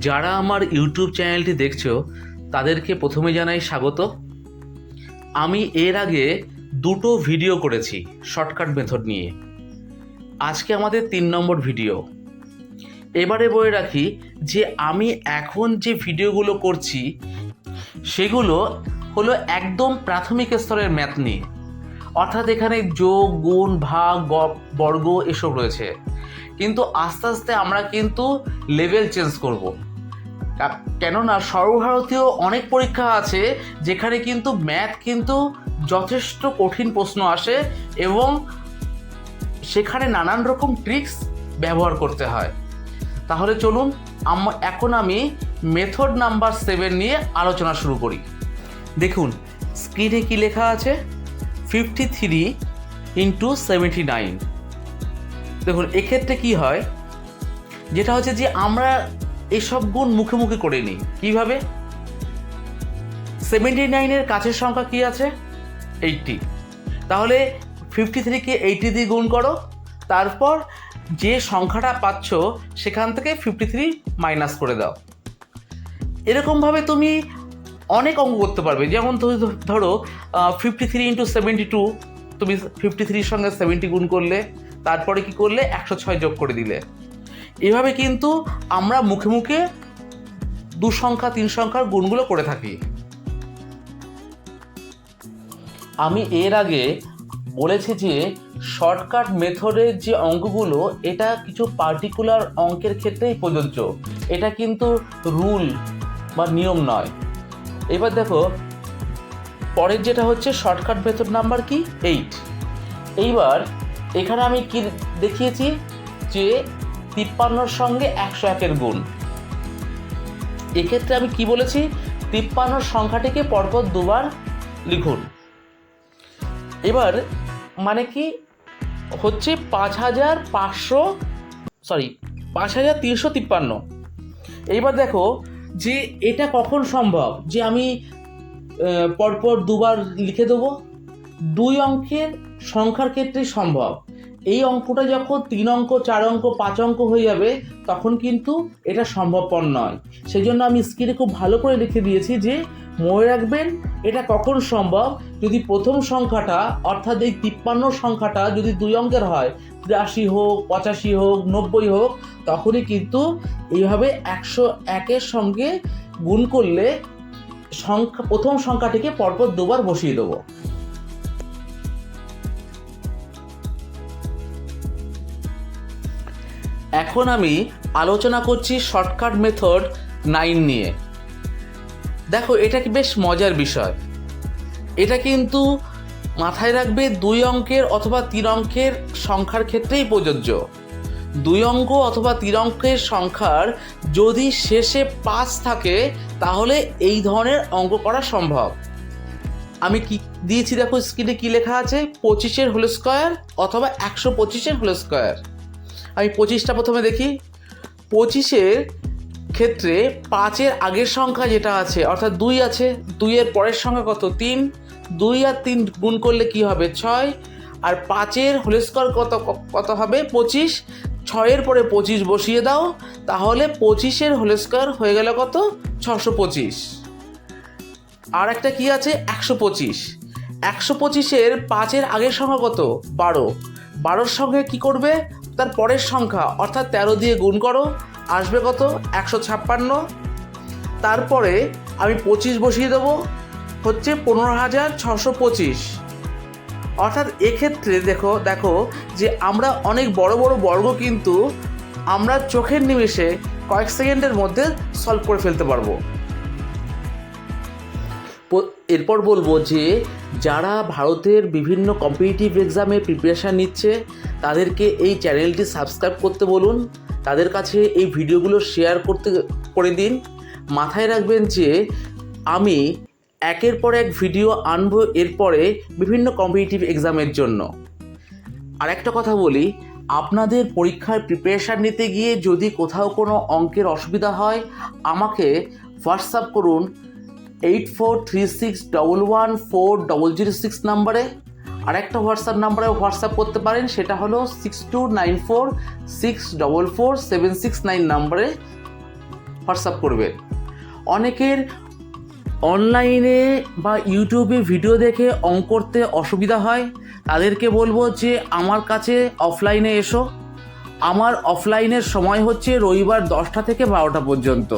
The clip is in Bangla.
যারা আমার ইউটিউব চ্যানেলটি দেখছো তাদেরকে প্রথমে জানাই স্বাগত। আমি এর আগে দুটো ভিডিও করেছি শর্টকাট মেথড নিয়ে। আজকে আমাদের 3 নম্বর ভিডিও। এবারে বলে রাখি যে আমি এখন যে ভিডিওগুলো করছি সেগুলো হলো একদম প্রাথমিক স্তরের ম্যাথ নিয়ে, অর্থাৎ এখানে যোগ, গুণ, ভাগ, বর্গ এসব রয়েছে। কিন্তু আস্তে আস্তে আমরা কিন্তু লেভেল চেঞ্জ করব, কেননা সর্বভারতীয় অনেক পরীক্ষা আছে যেখানে কিন্তু ম্যাথ কিন্তু যথেষ্ট কঠিন প্রশ্ন আসে এবং সেখানে নানান রকম ট্রিক্স ব্যবহার করতে হয়। তাহলে চলুন এখন আমি মেথড নাম্বার 7 নিয়ে আলোচনা শুরু করি। দেখুন স্ক্রিনে কি লেখা আছে, 53 × 79। দেখুন এক্ষেত্রে কি হয়, যেটা হচ্ছে যে আমরা এসব গুণ মুখে মুখে করে নিই। কীভাবে? 79-এর কাছের সংখ্যা কি আছে? 80। তাহলে 53-কে 80 দিয়ে গুণ করো, তারপর যে সংখ্যাটা পাচ্ছ সেখান থেকে 53 মাইনাস করে দাও। এরকমভাবে তুমি অনেক অঙ্ক করতে পারবে। যেমন ধরো 53 × 72, তুমি 53-র সঙ্গে 70 গুণ করলে, তারপরে কি করলে 106 যোগ করে দিলে। এভাবে কিন্তু আমরা মুখে মুখে 2 সংখ্যা 3 সংখ্যার গুণগুলো করে থাকি। আমি এর আগে বলেছি যে শর্টকাট মেথডের যে অঙ্কগুলো এটা কিছু পার্টিকুলার অঙ্কের ক্ষেত্রেই প্রযোজ্য, এটা কিন্তু রুল বা নিয়ম নয়। এবার দেখো পরের যেটা হচ্ছে শর্টকাট মেথড নাম্বার কি 8। এইবার এখানে আমি কি দেখিয়েছি যে 53-র সঙ্গে 101-এর গুণ। এক্ষেত্রে আমি কি বলেছি, 53 সংখ্যাটিকে পরপর দুবার লিখুন। এবার মানে কি হচ্ছে 5353। এইবার দেখো যে এটা কখন সম্ভব যে আমি পরপর দুবার লিখে দেবো। 2 অঙ্কের সংখ্যার ক্ষেত্রেই সম্ভব। এই অঙ্কটা যখন 3 অঙ্ক, 4 অঙ্ক, 5 অঙ্ক হয়ে যাবে তখন কিন্তু এটা সম্ভবপর নয়। সেই জন্য আমি স্ক্রিনে খুব ভালো করে লিখে দিয়েছি যে মনে রাখবেন এটা কখন সম্ভব, যদি প্রথম সংখ্যাটা অর্থাৎ এই 53 সংখ্যাটা যদি 2 অঙ্কের হয়, 83 হোক, 85 হোক, 90 হোক, তখনই কিন্তু এইভাবে 101-এর সঙ্গে গুণ করলে প্রথম সংখ্যাটিকে পরপর দুবার বসিয়ে দেবো। এখন আমি আলোচনা করছি শর্টকাট মেথড 9 নিয়ে। দেখো এটা কি বেশ মজার বিষয়। এটা কিন্তু মাথায় রাখবে 2 অঙ্কের অথবা 3 অঙ্কের সংখ্যার ক্ষেত্রেই প্রযোজ্য। 2 অঙ্ক অথবা 3 অঙ্কের সংখ্যার যদি শেষে 5 থাকে তাহলে এই ধরনের অঙ্ক করা সম্ভব। আমি কি দিয়েছি দেখো স্ক্রিনে কি লেখা আছে, 25-এর হোল স্কোয়ার অথবা 125-এর হোল স্কোয়ার। আমি 25টা প্রথমে দেখি। 25-এর ক্ষেত্রে 5-এর আগের সংখ্যা যেটা আছে অর্থাৎ 2 আছে, 2-এর পরের সংখ্যা কত? 3। 2 আর 3 গুণ করলে কি হবে? 6। আর 5-এর হোল স্কোয়ার কত হবে? 25। 6-এর পরে 25 বসিয়ে দাও, তাহলে 25-এর হোল স্কোয়ার হয়ে গেল কত? 625। আর একটা কি আছে? 125। 125-এর 5-এর আগের সংখ্যা কত? 12। 12-র সঙ্গে কি করবে? তার পরের সংখ্যা অর্থাৎ 13 দিয়ে গুণ করো, আসবে কত? 156। তারপরে আমি 25 বসিয়ে দেবো, হচ্ছে 15,625। অর্থাৎ এক্ষেত্রে দেখো যে আমরা অনেক বড় বড় বর্গ কিন্তু আমরা চোখের নিমেষে কয়েক সেকেন্ডের মধ্যে সলভ করে ফেলতে পারবো। এরপর বলবো যে যারা ভারতের বিভিন্ন কম্পিটিটিভ এক্সামে প্রিপারেশান নিচ্ছে তাদেরকে এই চ্যানেলটি সাবস্ক্রাইব করতে বলুন, তাদের কাছে এই ভিডিওগুলো শেয়ার করে দিন। মাথায় রাখবেন যে আমি একের পর এক ভিডিও আনবো এরপরে বিভিন্ন কম্পিটিটিভ এক্সামের জন্য। আর একটা কথা বলি, আপনাদের পরীক্ষার প্রিপারেশান নিতে গিয়ে যদি কোথাও কোনো অঙ্কের অসুবিধা হয় আমাকে হোয়াটসঅ্যাপ করুন 8436114006 নাম্বারে। আর একটা হোয়াটসঅ্যাপ নাম্বারে হোয়াটসঅ্যাপ করতে পারেন, সেটা হলো 6294644769 নাম্বারে হোয়াটসঅ্যাপ করবেন। অনেকের অনলাইনে বা ইউটিউবে ভিডিও দেখে অঙ্ক করতে অসুবিধা হয়, তাদেরকে বলবো যে আমার কাছে অফলাইনে এসো। আমার অফলাইনের সময় হচ্ছে রবিবার 10টা থেকে 12টা পর্যন্ত।